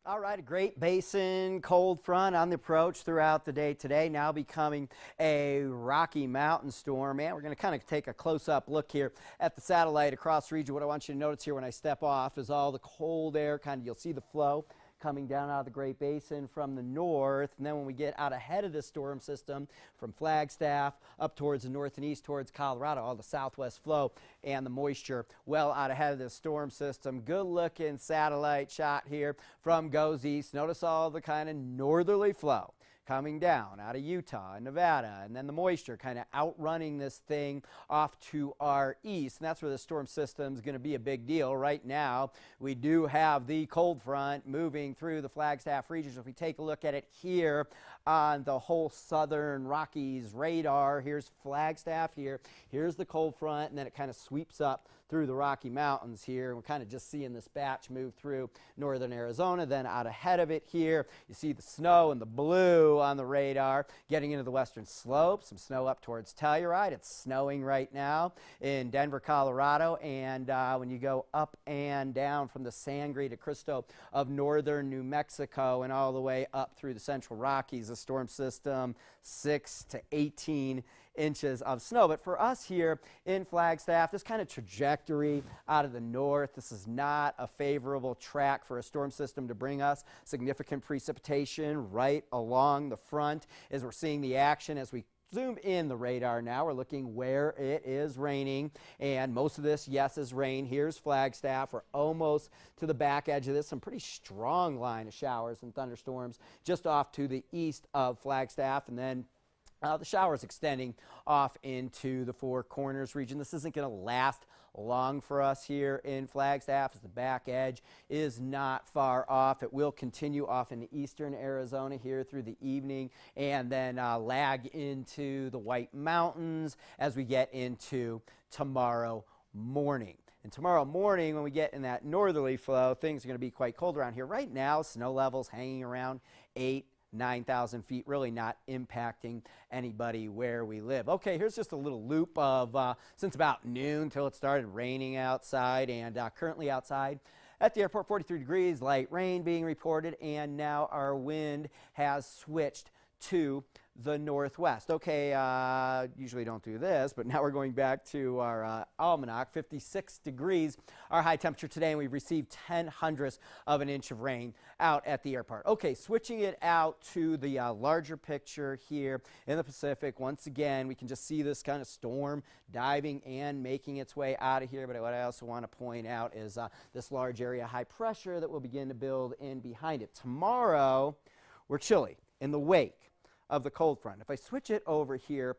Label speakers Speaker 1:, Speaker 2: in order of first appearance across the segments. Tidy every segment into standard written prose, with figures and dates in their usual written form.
Speaker 1: All right, a Great Basin cold front on the approach throughout the day today, now becoming a Rocky Mountain storm. And we're going to kind of take a close-up look here at the satellite across the region. What I want you to notice here when I step off is all the cold air, you'll see the flow coming down out of the Great Basin from the north. And then when we get out ahead of this storm system from Flagstaff up towards the north and east towards Colorado, all the southwest flow and the moisture well out ahead of this storm system. Good looking satellite shot here from goes east. Notice all the kind of northerly flow coming down out of Utah and Nevada, and then the moisture kind of outrunning this thing off to our east, and that's where the storm system is going to be a big deal. Right now we do have the cold front moving through the Flagstaff region. If we take a look at it here on the whole southern Rockies radar, here's Flagstaff here's the cold front, and then it kind of sweeps up through the Rocky Mountains here, and we're kind of just seeing this batch move through northern Arizona. Then out ahead of it here you see the snow and the blue on the radar getting into the western slopes. Some snow up towards Telluride. It's snowing right now in Denver, Colorado, and when you go up and down from the Sangre de Cristo of northern New Mexico and all the way up through the central Rockies, the storm system 6 to 18 inches of snow. But for us here in Flagstaff, this kind of trajectory out of the north, this is not a favorable track for a storm system to bring us significant precipitation right along the front. As we're seeing the action as we zoom in the radar now, we're looking where it is raining, and most of this, yes, is rain. Here's Flagstaff. We're almost to the back edge of this. Some pretty strong line of showers and thunderstorms just off to the east of Flagstaff, and then the showers extending off into the Four Corners region. This isn't going to last long for us here in Flagstaff, as the back edge is not far off. It will continue off in eastern Arizona here through the evening, and then lag into the White Mountains as we get into tomorrow morning. And tomorrow morning, when we get in that northerly flow, things are going to be quite cold around here. Right now, snow levels hanging around 9,000 feet, really not impacting anybody where we live. Okay, here's just a little loop of since about noon till it started raining outside, and currently outside at the airport, 43 degrees, light rain being reported, and now our wind has switched to the northwest. Okay, usually don't do this, but now we're going back to our almanac. 56 degrees, our high temperature today, and we've received 0.10 of an inch of rain out at the airport. Okay, switching it out to the larger picture here in the Pacific. Once again, we can just see this kind of storm diving and making its way out of here, but what I also want to point out is this large area high pressure that will begin to build in behind it. Tomorrow, we're chilly in the wake of the cold front. If I switch it over here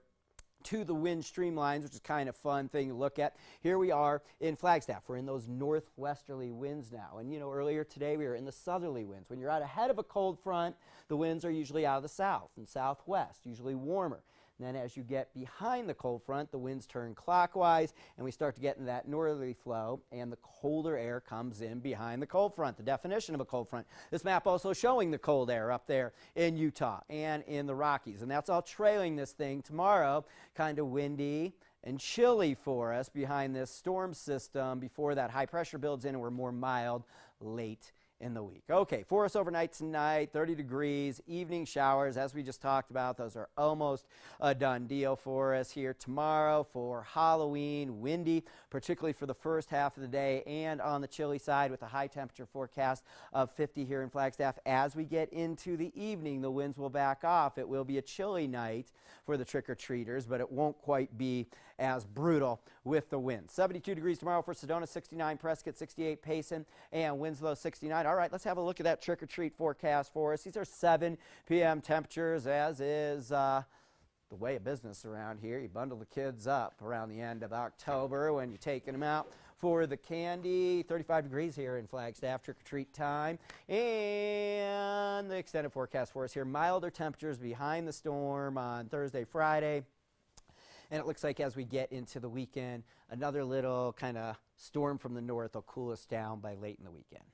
Speaker 1: to the wind streamlines, which is kind of fun thing to look at, here we are in Flagstaff. We're in those northwesterly winds now, and you know, earlier today we were in the southerly winds. When you're out ahead of a cold front, the winds are usually out of the south and southwest, usually warmer. And then as you get behind the cold front, the winds turn clockwise, and we start to get in that northerly flow, and the colder air comes in behind the cold front. The definition of a cold front. This map also showing the cold air up there in Utah and in the Rockies, and that's all trailing this thing tomorrow. Kind of windy and chilly for us behind this storm system before that high pressure builds in, and we're more mild late in the week. Okay, for us overnight tonight, 30 degrees, evening showers, as we just talked about. Those are almost a done deal for us here. Tomorrow for Halloween, windy, particularly for the first half of the day, and on the chilly side with a high temperature forecast of 50 here in Flagstaff. As we get into the evening, the winds will back off. It will be a chilly night for the trick-or-treaters, but it won't quite be as brutal with the wind. 72 degrees tomorrow for Sedona, 69 Prescott, 68 Payson, and Winslow 69. All right, let's have a look at that trick-or-treat forecast for us. These are 7 p.m. temperatures, as is the way of business around here. You bundle the kids up around the end of October when you're taking them out for the candy. 35 degrees here in Flagstaff, trick-or-treat time. And the extended forecast for us here, milder temperatures behind the storm on Thursday, Friday. And it looks like as we get into the weekend, another little kind of storm from the north will cool us down by late in the weekend.